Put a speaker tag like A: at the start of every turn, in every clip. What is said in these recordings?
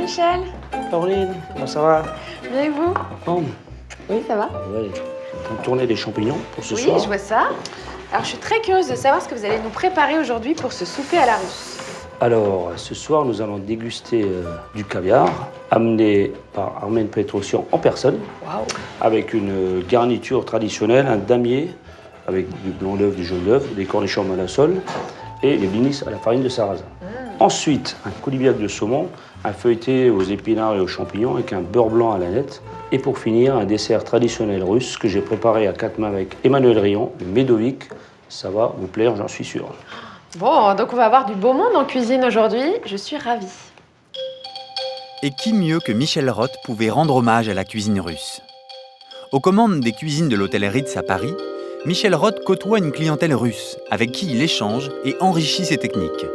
A: Michel.
B: Caroline, comment ça va?
A: Bien et vous?
B: Bon,
A: Oui, ça va.
B: ouais, on tournait des champignons pour ce
A: Oui,
B: soir.
A: je vois ça. Alors, je suis très curieuse de savoir ce que vous allez nous préparer aujourd'hui pour ce souper à la russe.
B: Alors, ce soir, nous allons déguster du caviar, amené par Armène Petrosian en personne,
A: Waouh.
B: avec une garniture traditionnelle, un damier, avec du blanc d'œuf, du jaune d'œuf, des cornichons malasol et les blinis à la farine de sarrasin. Ensuite, un coulibiac de saumon, un feuilleté aux épinards et aux champignons avec un beurre blanc à l'aneth. Et pour finir, un dessert traditionnel russe que j'ai préparé à 4 mains avec Emmanuel Rion, le Médovic. Ça va vous plaire, j'en suis sûr.
A: Bon, donc on va avoir du beau monde en cuisine aujourd'hui. Je suis ravie.
C: Et qui mieux que Michel Roth pouvait rendre hommage à la cuisine russe? Aux commandes des cuisines de l'hôtel Ritz à Paris, Michel Roth côtoie une clientèle russe avec qui il échange et enrichit ses techniques.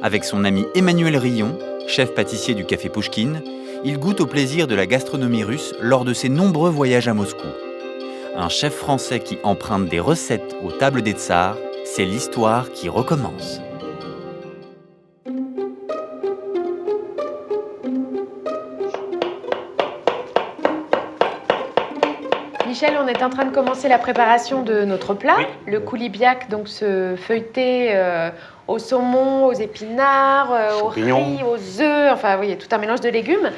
C: Avec son ami Emmanuel Rion, chef pâtissier du café Pouchkine, il goûte au plaisir de la gastronomie russe lors de ses nombreux voyages à Moscou. Un chef français qui emprunte des recettes aux tables des tsars, c'est l'histoire qui recommence.
A: Michel, on est en train de commencer la préparation de notre plat,
B: Oui.
A: le coulibiac, donc ce feuilleté au saumon, aux épinards, aux
B: Champignons.
A: riz, aux œufs, enfin oui, tout un mélange de légumes.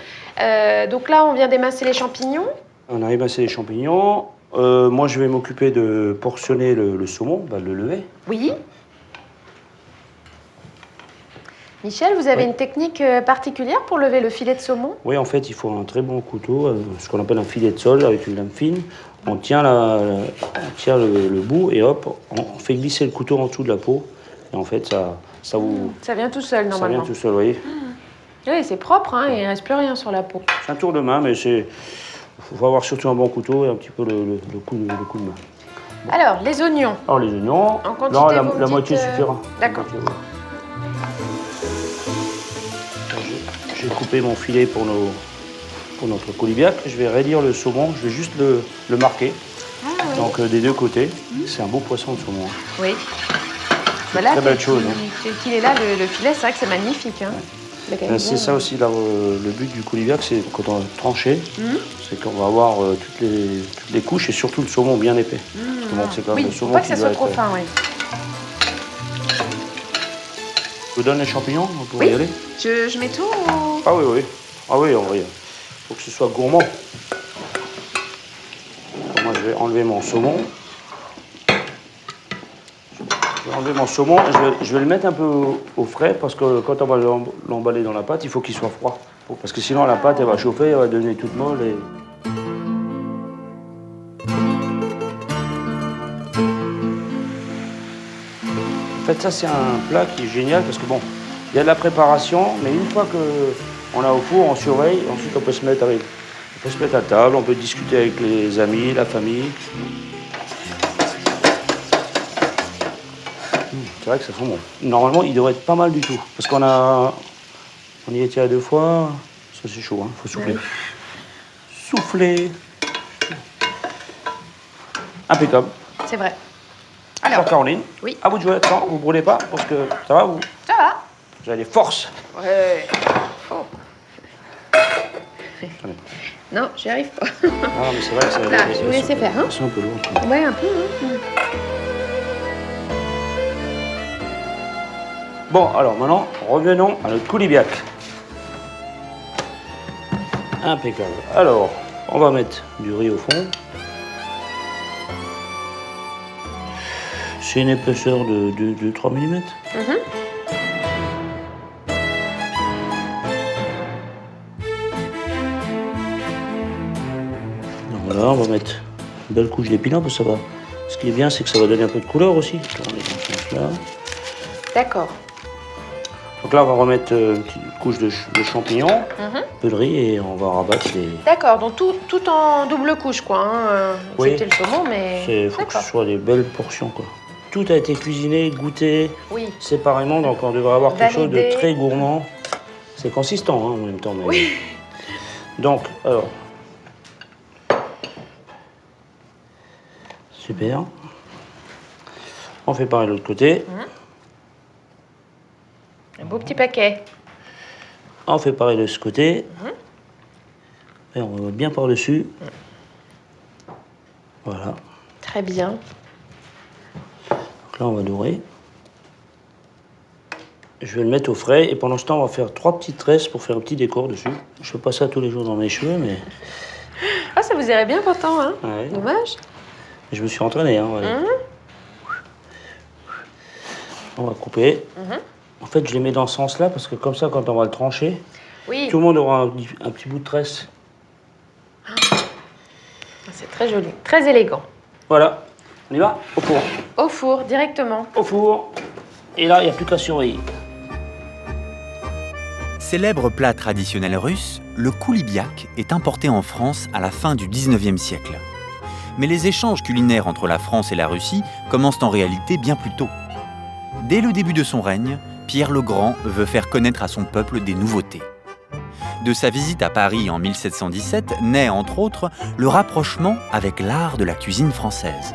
A: Donc là, on vient d'émincer les champignons.
B: On a émincé les champignons. Moi, je vais m'occuper de portionner le saumon, de le lever.
A: Oui. Michel, vous avez
B: Oui.
A: une technique particulière pour lever le filet de saumon?
B: Oui, en fait, il faut un très bon couteau, ce qu'on appelle un filet de sol avec une lame fine. On tient, le bout et hop, on fait glisser le couteau en dessous de la peau. Et en fait, ça
A: Ça vient tout seul,
B: ça
A: normalement.
B: vient tout seul, vous voyez.
A: Oui, c'est propre, hein, il ne reste plus rien sur la peau.
B: C'est un tour de main, mais il faut avoir surtout un bon couteau et un petit peu le coup de main.
A: Alors, les oignons.
B: Alors, les oignons,
A: En quantité,
B: non,
A: vous
B: la
A: me dites,
B: moitié suffira.
A: D'accord.
B: La moitié, oui. J'ai coupé mon filet pour notre coulibiac. Je vais raidir le saumon, je vais juste le marquer.
A: Ah, oui.
B: Donc des deux côtés. C'est un beau poisson de saumon.
A: Oui. Voilà,
B: très belle chose,
A: qu'il est là, le filet, c'est vrai que c'est magnifique. Hein.
B: C'est ça aussi le but du coulibiac, c'est quand on va trancher, c'est qu'on va avoir toutes les couches et surtout le saumon bien épais. Parce que bon, c'est quand même
A: Oui,
B: le
A: faut
B: saumon
A: pas que
B: qui
A: ça
B: doit
A: soit trop
B: être-
A: fin, oui.
B: Je vous donne les champignons, on pourrait
A: Oui.
B: y aller.
A: Je mets tout ou...
B: Ah oui, oui. Ah oui, on va y aller. Faut que ce soit gourmand. Alors, moi, je vais enlever mon saumon. Je vais enlever mon saumon et je vais le mettre un peu au frais parce que quand on va l'emballer dans la pâte, il faut qu'il soit froid. Parce que sinon, la pâte, elle va chauffer, elle va devenir toute molle. En fait, ça, c'est un plat qui est génial parce que bon, il y a de la préparation, mais une fois qu'on a au four, on surveille, ensuite on peut se mettre à table, on peut discuter avec les amis, la famille. C'est vrai que ça sent bon. Normalement, il devrait être pas mal du tout. Parce on y était à 2 fois, ça c'est chaud, hein, faut souffler.
A: Oui.
B: Souffler. Impeccable.
A: C'est vrai.
B: Alors, Caroline,
A: Oui.
B: à vous de jouer là-dedans, vous brûlez pas, parce que ça va, vous
A: Ça va.
B: avez des forces.
A: Ouais. Oh. Non, j'y arrive pas.
B: Ah, mais c'est vrai que ça...
A: Là, je vais vous laisser faire, hein.
B: C'est un peu lourd.
A: Ouais, un peu, hein.
B: Bon, alors maintenant, revenons à notre coulibiac. Impeccable. Alors, on va mettre du riz au fond. C'est une épaisseur de 3 mm. Voilà, on va mettre une belle couche d'épinards, parce que ça va. Ce qui est bien, c'est que ça va donner un peu de couleur aussi. On met dans ce sens-là.
A: D'accord.
B: Donc là, on va remettre une petite couche de champignons, un peu de riz, et on va rabattre les...
A: D'accord, donc tout en double couche, quoi. Hein.
B: Oui.
A: Excepté le saumon, mais...
B: Il faut que ce soit des belles portions, quoi. Tout a été cuisiné, goûté
A: Oui.
B: séparément, donc on devrait avoir quelque chose
A: Validé.
B: de très gourmand. C'est consistant, hein, en même temps. Mais...
A: Oui.
B: Donc, alors... Super. On fait pareil de l'autre côté.
A: Un beau petit paquet.
B: On fait pareil de ce côté. Et on va bien par-dessus. Voilà.
A: Très bien.
B: Donc là, on va dorer. Je vais le mettre au frais et pendant ce temps, on va faire 3 petites tresses pour faire un petit décor dessus. Je fais pas ça tous les jours dans mes cheveux, mais
A: Ah, ça vous irait bien pourtant, hein?
B: ouais.
A: Dommage.
B: Je me suis entraîné. Hein, voilà. On va couper. En fait, je les mets dans ce sens-là parce que comme ça, quand on va le trancher,
A: Oui,
B: tout le monde aura un petit bout de tresse.
A: c'est très joli, très élégant.
B: Voilà. On y va? Au four.
A: Au four, directement.
B: Au four. Et là, il n'y a plus qu'à surveiller.
C: Célèbre plat traditionnel russe, le koulibiak est importé en France à la fin du 19e siècle. Mais les échanges culinaires entre la France et la Russie commencent en réalité bien plus tôt. Dès le début de son règne, Pierre le Grand veut faire connaître à son peuple des nouveautés. De sa visite à Paris en 1717 naît entre autres le rapprochement avec l'art de la cuisine française.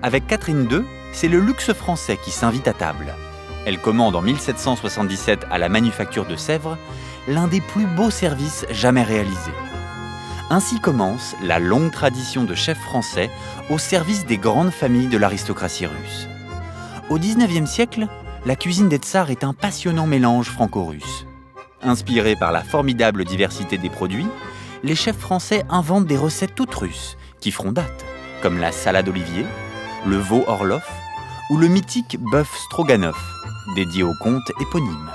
C: Avec Catherine II, c'est le luxe français qui s'invite à table. Elle commande en 1777 à la Manufacture de Sèvres l'un des plus beaux services jamais réalisés. Ainsi commence la longue tradition de chefs français au service des grandes familles de l'aristocratie russe. Au XIXe siècle, la cuisine des tsars est un passionnant mélange franco-russe. Inspirés par la formidable diversité des produits, les chefs français inventent des recettes toutes russes qui feront date, comme la salade Olivier, le veau Orloff ou le mythique bœuf Stroganoff, dédié au comte éponyme.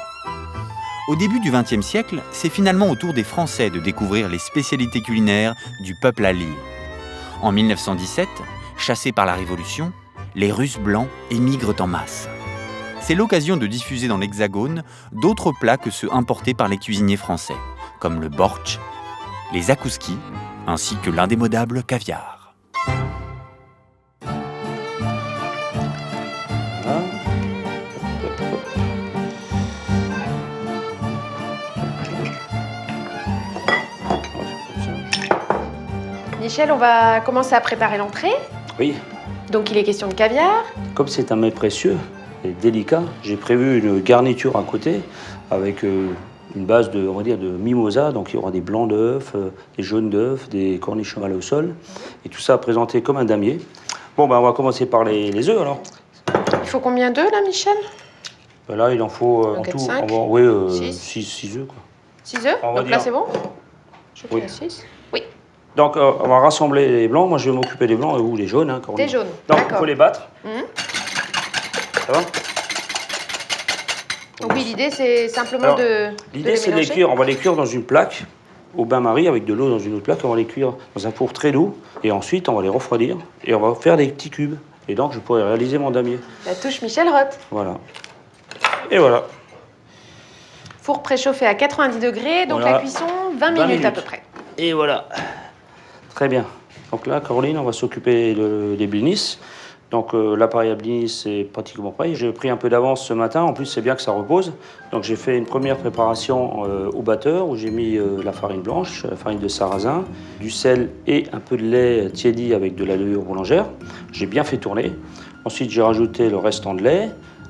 C: Au début du XXe siècle, c'est finalement au tour des Français de découvrir les spécialités culinaires du peuple allié. En 1917, chassés par la Révolution, les Russes blancs émigrent en masse. C'est l'occasion de diffuser dans l'Hexagone d'autres plats que ceux importés par les cuisiniers français, comme le bortsch, les zakouskis, ainsi que l'indémodable caviar.
A: Michel, on va commencer à préparer l'entrée.
B: Oui.
A: Donc il est question de caviar.
B: Comme c'est un mets précieux et délicat, j'ai prévu une garniture à côté avec une base de, on va dire, de mimosa. Donc il y aura des blancs d'œufs, des jaunes d'œufs, des cornichons mal au sol. Et tout ça présenté comme un damier. Bon, ben, on va commencer par les œufs alors.
A: Il faut combien d'œufs là, Michel?
B: Ben là, il en faut en
A: Ok,
B: tout
A: 5,
B: 6 œufs. Quoi.
A: 6 œufs?
B: On va
A: Donc là
B: dire-
A: c'est bon? Je
B: Oui.
A: fais 6. Oui,
B: Donc on va rassembler les blancs. Moi, je vais m'occuper des blancs ou les jaunes. Hein,
A: des jaunes.
B: Donc il
A: D'accord.
B: faut les battre.
A: Mhm.
B: Ça va?
A: Donc oui, l'idée c'est simplement
B: Alors,
A: de
B: L'idée,
A: les
B: c'est de les
A: mélanger.
B: cuire. On va les cuire dans une plaque au bain-marie avec de l'eau dans une autre plaque. On va les cuire dans un four très doux. Et ensuite, on va les refroidir. Et on va faire des petits cubes. Et donc, je pourrai réaliser mon damier.
A: La touche Michel Roth.
B: Voilà. Et voilà.
A: Four préchauffé à 90 degrés, donc
B: Voilà.
A: la cuisson 20 minutes à peu près.
B: Et voilà. Très bien. Donc là, Caroline, on va s'occuper des blinis. Donc l'appareil à blinis, c'est pratiquement prêt. J'ai pris un peu d'avance ce matin. En plus, c'est bien que ça repose. Donc j'ai fait une première préparation au batteur où j'ai mis la farine blanche, la farine de sarrasin, du sel et un peu de lait tiédi avec de la levure boulangère. J'ai bien fait tourner. Ensuite, j'ai rajouté le restant de lait,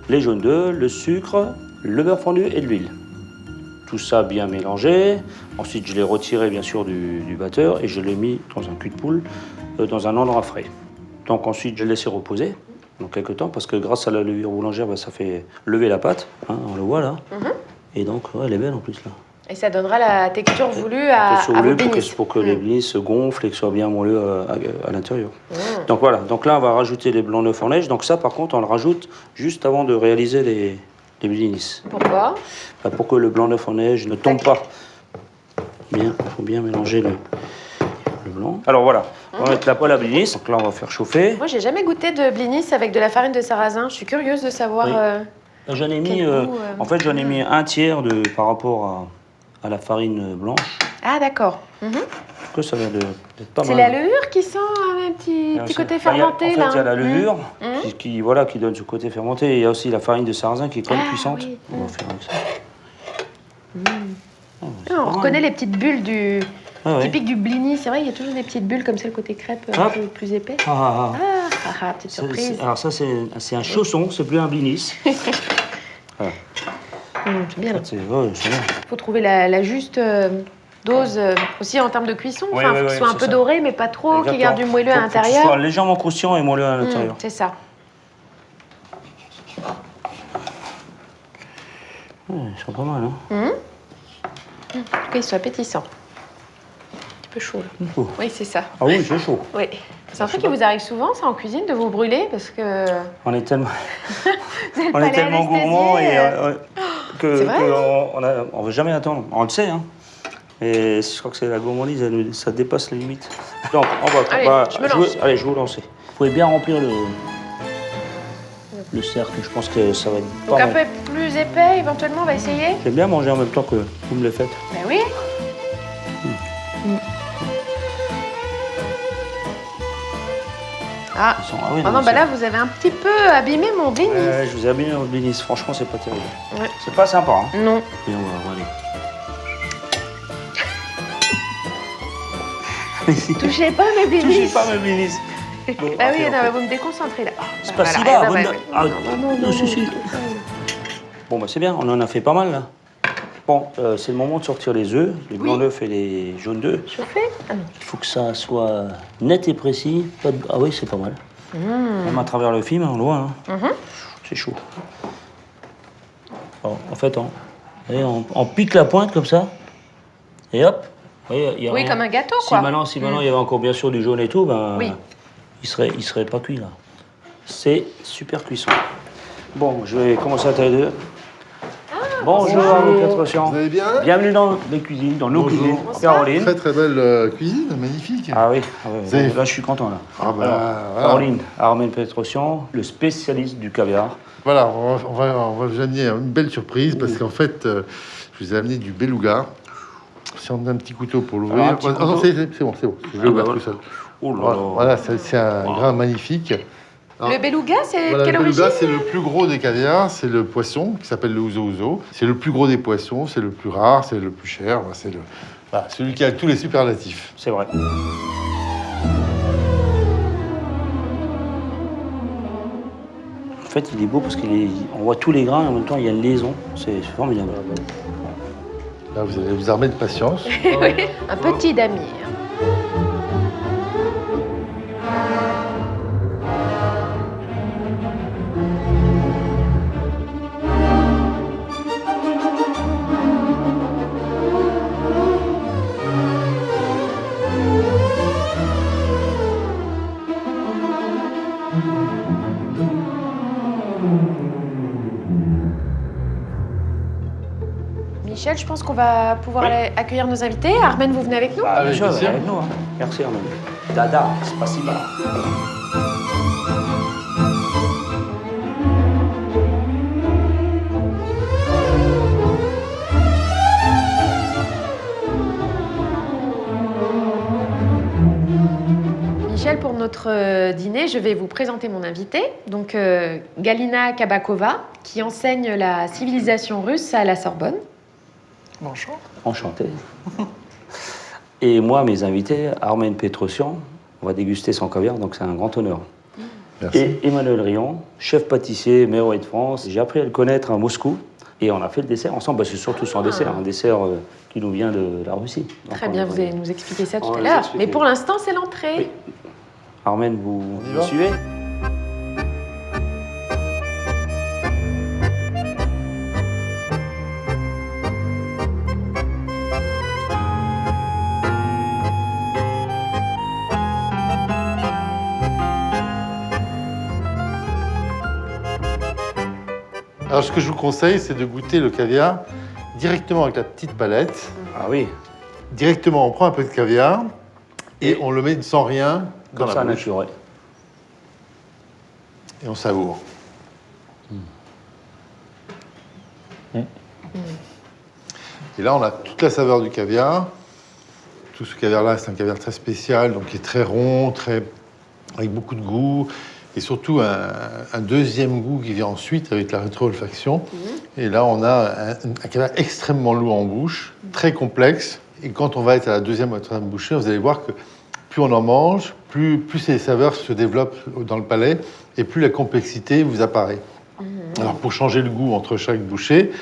B: les jaunes d'œufs, le sucre, le beurre fondu et de l'huile. Tout ça bien mélangé. Ensuite, je l'ai retiré bien sûr du batteur et je l'ai mis dans un cul de poule dans un endroit frais. Donc ensuite, je l'ai laissé reposer dans quelques temps parce que grâce à la levure boulangère, bah, ça fait lever la pâte. Hein, on le voit là. Et donc, ouais, elle est belle en plus là.
A: Et ça donnera la texture voulue à
B: Texture
A: vos
B: bleue
A: blinis.
B: pour que les blinis se gonflent et que ce soit bien moelleux à l'intérieur. Donc voilà. Donc là, on va rajouter les blancs d'œufs en neige. Donc ça, par contre, on le rajoute juste avant de réaliser les blinis.
A: Pourquoi?
B: Bah, pour que le blanc d'œuf en neige ne tombe pas. Bien, il faut bien mélanger le blanc. Alors voilà, on va mettre la poêle à blinis. Donc là, on va faire chauffer.
A: Moi, j'ai jamais goûté de blinis avec de la farine de sarrasin. Je suis curieuse de savoir.
B: Oui. J'en ai mis,
A: Quel goût,
B: en fait, j'en ai mis un tiers par rapport à la farine blanche.
A: Ah, d'accord.
B: Que ça va d'être pas mal.
A: C'est la levure qui sent un petit côté fermenté
B: En fait,
A: là.
B: il y a la levure
A: Mhm.
B: qui donne ce côté fermenté. Et il y a aussi la farine de sarrasin qui est quand même
A: Ah,
B: puissante.
A: oui.
B: On va faire avec ça. Ah, c'est
A: Ah,
B: pas
A: on
B: mal.
A: reconnaît les petites bulles
B: Ah, ouais.
A: typiques du blini. C'est vrai, il y a toujours des petites bulles comme ça, le côté crêpe un
B: Hop.
A: peu plus épais.
B: Ah.
A: Petite surprise.
B: Alors ça, c'est un chausson, c'est plus un blinis. Voilà.
A: C'est bien.
B: C'est ouais, c'est bien.
A: Il faut trouver la juste dose aussi en termes de cuisson.
B: Oui,
A: Enfin,
B: oui,
A: faut
B: oui,
A: qu'il soit un
B: c'est
A: peu
B: ça.
A: doré, mais pas trop, qu'il
B: Exactement.
A: garde du moelleux à
B: Faut que ce
A: l'intérieur.
B: soit légèrement croustillant et moelleux à l'intérieur.
A: C'est ça.
B: Ouais, ils sont pas mal, hein.
A: En tout cas, ils sont appétissants. Un petit peu chaud, là.
B: Oh.
A: Oui, c'est ça.
B: Ah oui, c'est chaud.
A: Oui. C'est un truc qui vous arrive souvent, ça, en cuisine, de vous brûler, parce que
B: On est tellement,
A: vous avez le
B: on est
A: palais
B: tellement
A: anesthésié,
B: gourmands et
A: C'est vrai,
B: on veut jamais attendre. On le sait, hein. Et je crois que c'est la gourmandise, ça dépasse les limites. Donc,
A: Allez, je me lance.
B: Allez, je vais vous lancer. Vous pouvez bien remplir le cercle. Je pense que ça va être
A: Donc
B: pas
A: un
B: mal.
A: peu plus épais, éventuellement, on va essayer.
B: J'aime bien manger en même temps que vous me le faites.
A: Ben oui. Ah,
B: Ils sont- ah oui,
A: ah non,
B: mais
A: bah là, vous avez un petit peu abîmé mon béni.
B: je vous ai abîmé votre bénis. Franchement, c'est pas terrible.
A: Ouais.
B: C'est pas sympa, hein.
A: Non.
B: Et on va aller.
A: Touchez pas mes bénis.
B: Touchez pas mes bénis. Bon,
A: Ah
B: ok,
A: oui,
B: ok.
A: non, mais vous me déconcentrez là.
B: C'est pas si
A: voilà.
B: bas.
A: Ah, bah,
B: bonne-
A: oui.
B: Ah,
A: non,
B: si, si. Bon, bah c'est bien, on en a fait pas mal là. Bon, c'est le moment de sortir les œufs, les blancs d'œufs et les jaunes d'œufs.
A: Chauffé. Ah non.
B: Il faut que ça soit net et précis. Pas de- Ah oui, c'est pas mal. Même à travers le film, on le voit. Hein. C'est chaud. Bon, en fait, on pique la pointe comme ça. Et hop. Vous voyez, il y a
A: Oui,
B: rien.
A: comme un gâteau,
B: Si
A: quoi.
B: maintenant, il y avait encore bien sûr du jaune et tout, ben,
A: Oui.
B: il serait pas cuit là. C'est super cuisson. Bon, je vais commencer à tailler deux. Bonjour à vous, Petrosian.
D: Vous allez bien?
B: Bienvenue dans les cuisines, dans nos
D: Bonjour.
B: cuisines. Caroline.
D: Très très belle cuisine, magnifique.
B: Ah oui,
D: Vous avez-
B: là je suis content là.
D: Ah bah,
B: Alors,
D: voilà.
B: Caroline, Armène Petrosian, le spécialiste du caviar.
D: Voilà, on va vous amener une belle surprise parce qu'en fait, je vous ai amené du beluga. Si on a un petit couteau pour l'ouvrir.
B: Ah, un petit
D: Ah non,
B: couteau.
D: c'est bon, c'est bon. Je
B: Ah,
D: l'ai ouvert
B: bah,
D: tout seul.
B: Oh là
D: Voilà,
B: là.
D: voilà, c'est un grain magnifique.
A: Le beluga, c'est
D: Voilà,
A: de quelle
D: le beluga,
A: origine?
D: c'est le plus gros des caviars, c'est le poisson qui s'appelle le ouzo ouzo. C'est le plus gros des poissons, c'est le plus rare, c'est le plus cher, c'est voilà, celui qui a tous les superlatifs.
B: C'est vrai. En fait, il est beau parce qu'on voit tous les grains et en même temps il y a une liaison. C'est formidable.
D: Là, vous allez vous armer de patience.
A: Un petit damier. Michel, je pense qu'on va pouvoir
B: Oui.
A: aller accueillir nos invités. Armène, vous venez avec nous?
B: Ah, bien
D: Avec
B: sûr,
D: plaisir.
B: avec nous. Hein. Merci Armène. Dada, c'est pas si bas.
A: Michel, pour notre dîner, je vais vous présenter mon invité, donc Galina Kabakova, qui enseigne la civilisation russe à la Sorbonne.
E: Bonjour.
B: Enchanté. Et moi, mes invités, Armène Petrosian, on va déguster son caviar, donc c'est un grand honneur.
D: Merci.
B: Et Emmanuel Rion, chef pâtissier, meilleur de France. J'ai appris à le connaître à Moscou et on a fait le dessert ensemble. Bah, c'est surtout son dessert, un dessert qui nous vient de la Russie. Donc,
A: Très
B: on
A: bien,
B: va-
A: vous allez nous expliquer ça
B: On
A: tout
B: va
A: à
B: nous
A: l'heure.
B: expliquer.
A: Mais pour l'instant, c'est l'entrée.
B: Oui. Armène, vous
D: y
B: me
D: va
B: suivez?
D: Alors, ce que je vous conseille, c'est de goûter le caviar directement avec la petite palette.
B: Ah oui,
D: Directement, on prend un peu de caviar et on le met sans rien dans
B: comme ça,
D: la bouche.
B: naturel.
D: Et on savoure. Et là, on a toute la saveur du caviar. Tout ce caviar-là, c'est un caviar très spécial, donc qui est très rond, avec beaucoup de goût. Et surtout, un deuxième goût qui vient ensuite avec la rétro-olfaction. Et là, on a un caviar extrêmement lourd en bouche, très complexe. Et quand on va être à la deuxième ou la troisième bouchée, vous allez voir que plus on en mange, plus ces saveurs se développent dans le palais et plus la complexité vous apparaît. Alors, pour changer le goût entre chaque bouchée,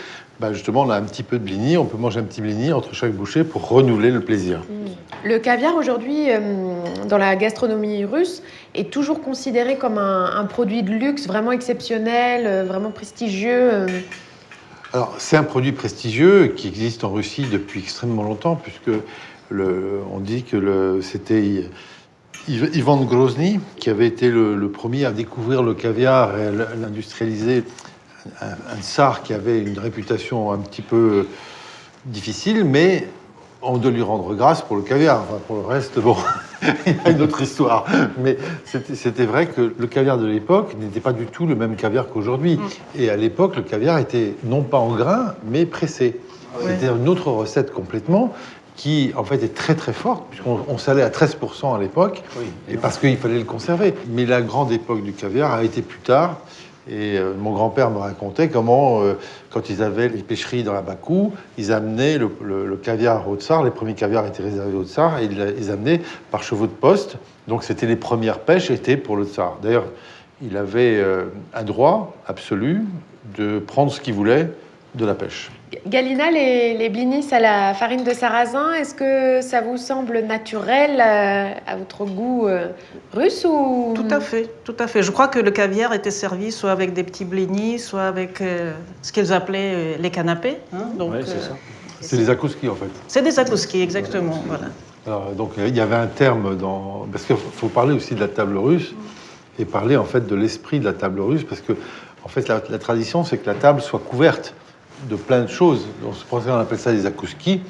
D: justement, on a un petit peu de blini, on peut manger un petit blini entre chaque bouchée pour renouveler le plaisir.
A: Le caviar aujourd'hui, dans la gastronomie russe, est toujours considéré comme un produit de luxe vraiment exceptionnel, vraiment prestigieux.
D: Alors, c'est un produit prestigieux qui existe en Russie depuis extrêmement longtemps, puisque on dit que c'était Ivan Grozny qui avait été le premier à découvrir le caviar et à l'industrialiser. Un tsar qui avait une réputation un petit peu difficile, mais on doit lui rendre grâce pour le caviar. Enfin, pour le reste, bon, il y a une autre histoire. Mais c'était vrai que le caviar de l'époque n'était pas du tout le même caviar qu'aujourd'hui. Et à l'époque, le caviar était non pas en grains, mais pressé. C'était une autre recette complètement qui, en fait, est très très forte, puisqu'on salait à 13% à l'époque, et parce qu'il fallait le conserver. Mais la grande époque du caviar a été plus tard. Et mon grand-père me racontait comment, quand ils avaient les pêcheries dans la Bakou, ils amenaient le caviar au tsar. Les premiers caviars étaient réservés au tsar et ils les amenaient par chevaux de poste. Donc c'était les premières pêches étaient pour le tsar. D'ailleurs, il avait un droit absolu de prendre ce qu'il voulait de la pêche.
A: Galina, les blinis à la farine de sarrasin, est-ce que ça vous semble naturel à votre goût russe ou...
E: Tout à fait, tout à fait. Je crois que le caviar était servi soit avec des petits blinis, soit avec ce qu'ils appelaient les canapés.
B: Oui, c'est ça.
D: C'est les zakouski, en fait.
E: C'est des zakouski, exactement. Voilà.
D: Alors, donc, il y avait un terme dans... Parce qu'il faut parler aussi de la table russe et parler, en fait, de l'esprit de la table russe, parce que, en fait, la tradition, c'est que la table soit couverte de plein de choses. C'est pour ça qu'on appelle ça des zakouski.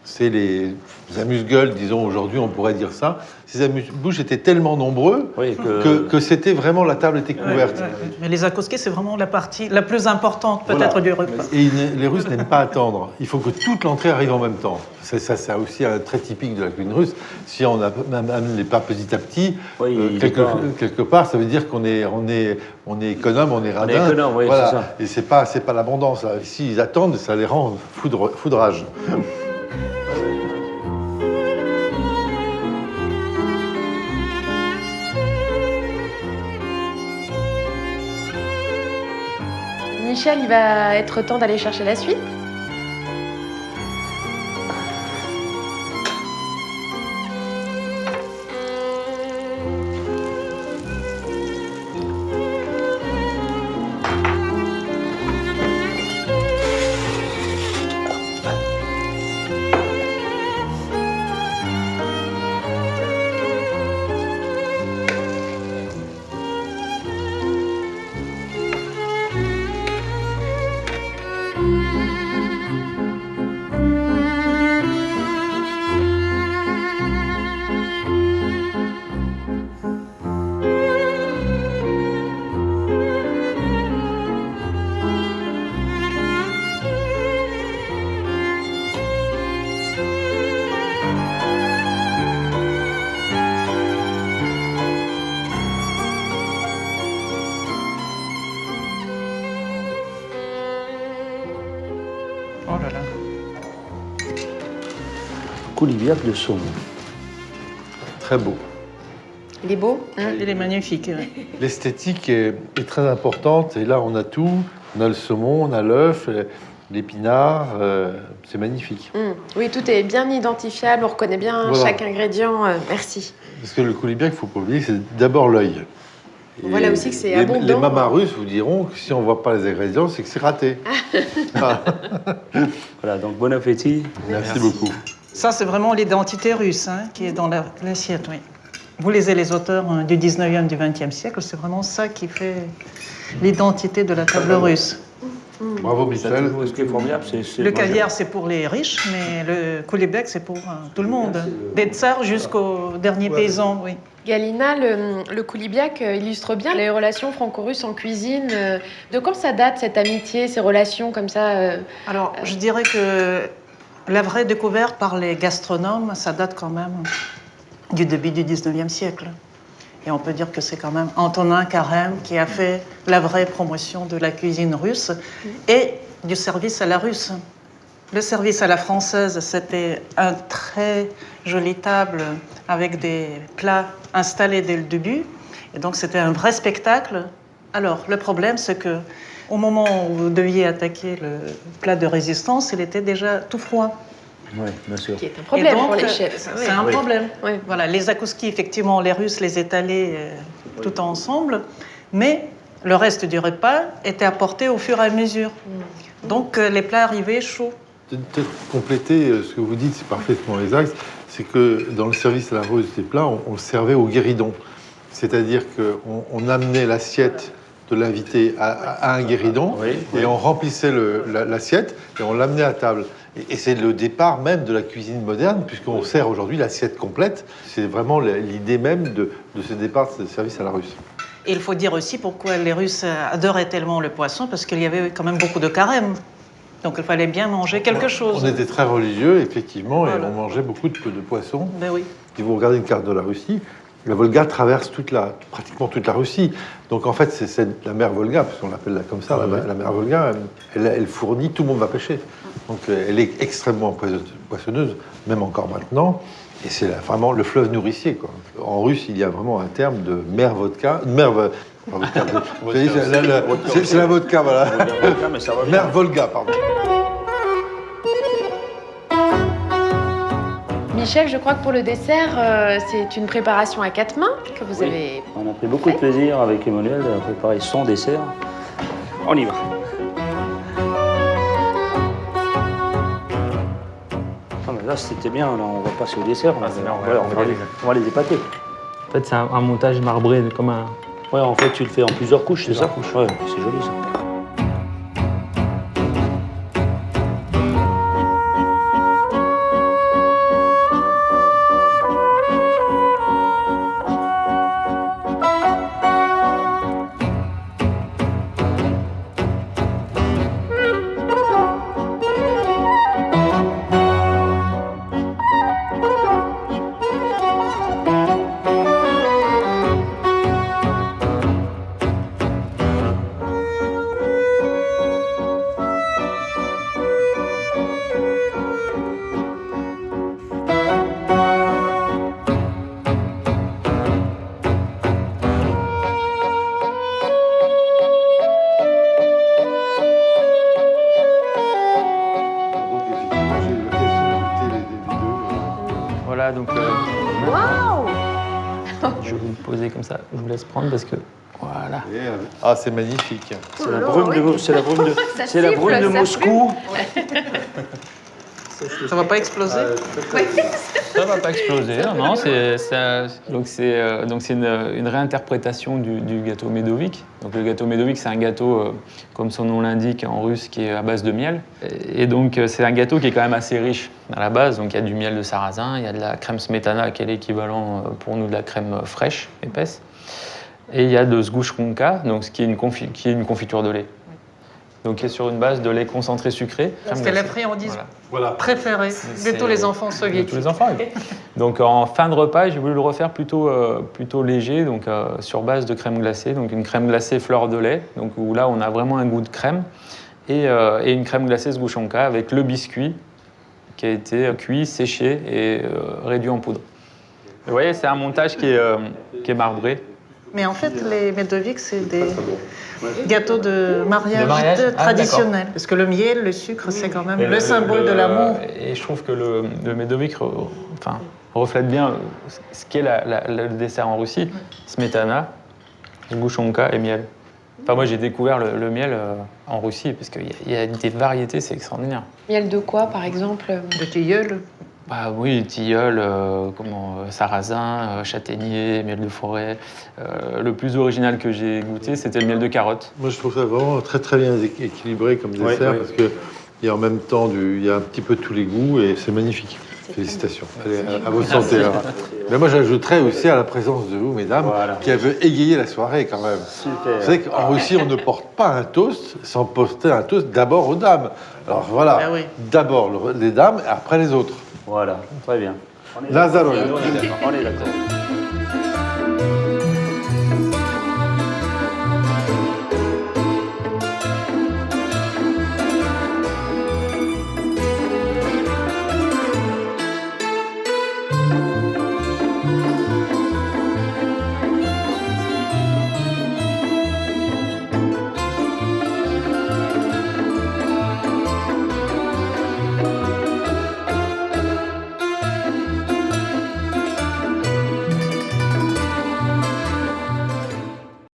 D: C'est les amuse-gueules, disons, aujourd'hui, on pourrait dire ça. Ces amuse-bouches étaient tellement nombreux que c'était vraiment, la table était couverte.
E: Mais les zakouski, c'est vraiment la partie la plus importante, peut-être, du repas.
D: Et les Russes n'aiment pas attendre. Il faut que toute l'entrée arrive en même temps. C'est aussi très typique de la cuisine russe. Si on n'amène les plats petit à petit, quelque part, ça veut dire qu'on est économe, on est radin.
B: On est économe, oui,
D: voilà. Et c'est pas l'abondance. S'ils attendent, ça les rend foudrage.
A: Michel, il va être temps d'aller chercher la suite.
E: Oh là là.
B: Coulibiac de saumon.
D: Très beau.
A: Il est beau.
E: Il est magnifique.
D: L'esthétique est très importante. Et là, on a tout. On a le saumon, on a l'œuf, l'épinard. C'est magnifique.
A: Oui, tout est bien identifiable. On reconnaît bien chaque ingrédient. Merci.
D: Parce que le coulibiac, il ne faut pas oublier, c'est d'abord l'œil.
A: Voilà aussi que c'est abondant.
D: Les mamas russes vous diront que si on ne voit pas les ingrédients, c'est que c'est raté.
B: Voilà, donc bon appétit.
D: Merci beaucoup.
E: Ça, c'est vraiment l'identité russe qui est dans l'assiette, oui. Vous lisez les auteurs du 19e, du 20e siècle, c'est vraiment ça qui fait l'identité de la table russe.
D: Bravo, Michel.
B: Ce qui est formidable,
E: le caviar, c'est pour les riches, mais le coulibiac, c'est pour tout le monde. Des tsars jusqu'aux derniers paysans, oui.
A: Galina, le coulibiac illustre bien les relations franco-russes en cuisine. De quand ça date, cette amitié, ces relations comme ça
E: Alors, je dirais que la vraie découverte par les gastronomes, ça date quand même du début du 19e siècle. Et on peut dire que c'est quand même Antonin Carême qui a fait la vraie promotion de la cuisine russe et du service à la russe. Le service à la française, c'était un très jolie table avec des plats installés dès le début. Et donc, c'était un vrai spectacle. Alors, le problème, c'est que au moment où vous deviez attaquer le plat de résistance, il était déjà tout froid.
B: Oui, bien sûr.
A: Qui est un problème
E: Et donc,
A: pour les chefs.
E: C'est un problème.
A: Oui.
E: Voilà, les zakouskis, effectivement, les Russes les étalaient tout ensemble, mais le reste du repas était apporté au fur et à mesure. Donc les plats arrivaient chauds.
D: Peut-être compléter ce que vous dites, c'est parfaitement exact. C'est que dans le service à la Russe des plats, on le servait au guéridon. C'est-à-dire qu'on amenait l'assiette de l'invité à un guéridon et on remplissait l'assiette et on l'amenait à table. Et c'est le départ même de la cuisine moderne, puisqu'on sert aujourd'hui l'assiette complète. C'est vraiment l'idée même de ce départ de service à la Russe.
E: Et il faut dire aussi pourquoi les Russes adoraient tellement le poisson, parce qu'il y avait quand même beaucoup de carême. Donc il fallait bien manger quelque chose.
D: On était très religieux, effectivement,
E: Voilà.
D: et on mangeait beaucoup de poissons.
E: Ben oui.
D: Si vous regardez une carte de la Russie, la Volga traverse pratiquement toute la Russie. Donc en fait, c'est la mer Volga, parce qu'on l'appelle comme ça, la mer Volga, elle fournit, tout le monde va pêcher. Donc elle est extrêmement poissonneuse, même encore maintenant. Et c'est vraiment le fleuve nourricier, quoi. En russe, il y a vraiment un terme de mer vodka. C'est la vodka, voilà.
B: Mais ça va bien.
D: Mer Volga, pardon.
A: Michel, je crois que pour le dessert, c'est une préparation à 4 mains que vous avez...
B: On a pris beaucoup de plaisir avec Emmanuel à préparer son dessert. On y va. Ah, mais là, c'était bien. Là, on va passer au dessert. On va les épater.
F: En fait, c'est un montage marbré, comme un...
B: Ouais, en fait, tu le fais en plusieurs couches, c'est ça? Ouais, c'est joli ça.
F: Voilà, donc
A: Waouh!
F: je vais vous le poser comme ça. Je vous laisse prendre parce que voilà.
D: Ah, c'est magnifique.
B: C'est la brume de, c'est la brume de,
A: Ça
B: c'est la
A: siffle,
B: brume de
A: ça
B: Moscou.
E: Ça va pas exploser?
F: Ça va pas exploser, non. Donc c'est une réinterprétation du gâteau Médovic. Donc le gâteau Médovic, c'est un gâteau, comme son nom l'indique, en russe, qui est à base de miel. Et donc c'est un gâteau qui est quand même assez riche à la base. Donc il y a du miel de sarrasin, il y a de la crème smetana, qui est l'équivalent pour nous de la crème fraîche, épaisse. Et il y a de sgouchkonka, donc qui est une confiture de lait. Donc qui est sur une base de lait concentré sucré.
E: C'était la friandise
D: Voilà.
E: préférée de tous les enfants
F: De
E: soviétiques.
F: tous les enfants. Oui. Donc en fin de repas, j'ai voulu le refaire plutôt léger, donc sur base de crème glacée, donc une crème glacée fleur de lait, donc où là on a vraiment un goût de crème, et une crème glacée sgouchonka avec le biscuit qui a été cuit, séché et réduit en poudre. Vous voyez, c'est un montage qui est marbré.
E: Mais en fait, les Médovic, c'est des gâteaux de mariage,
F: mariage
E: traditionnels. Parce que le miel, le sucre, c'est quand même le symbole de l'amour.
F: Et je trouve que le Médovic reflète bien ce qu'est le dessert en Russie. Smetana, sgouchonka et miel. Enfin, moi, j'ai découvert le miel en Russie, parce qu'il y a des variétés, c'est extraordinaire.
A: Miel de quoi, par exemple?
E: De tilleul.
F: Bah oui, tilleul, sarrasin, châtaignier, miel de forêt. Le plus original que j'ai goûté, c'était le miel de carotte.
D: Moi, je trouve ça vraiment très très bien équilibré comme dessert, parce que il y a en même temps il y a un petit peu tous les goûts et c'est magnifique. Félicitations. Allez, à votre santé. Alors. Mais moi, j'ajouterais aussi à la présence de vous, mesdames, qui avez égayé la soirée quand même.
B: Super.
D: Vous savez qu'en Russie, on ne porte pas un toast sans porter un toast d'abord aux dames. Alors voilà,
E: Ah oui.
D: d'abord les dames et après les autres.
B: Voilà, très bien.
D: Nazareth.
B: On est d'accord.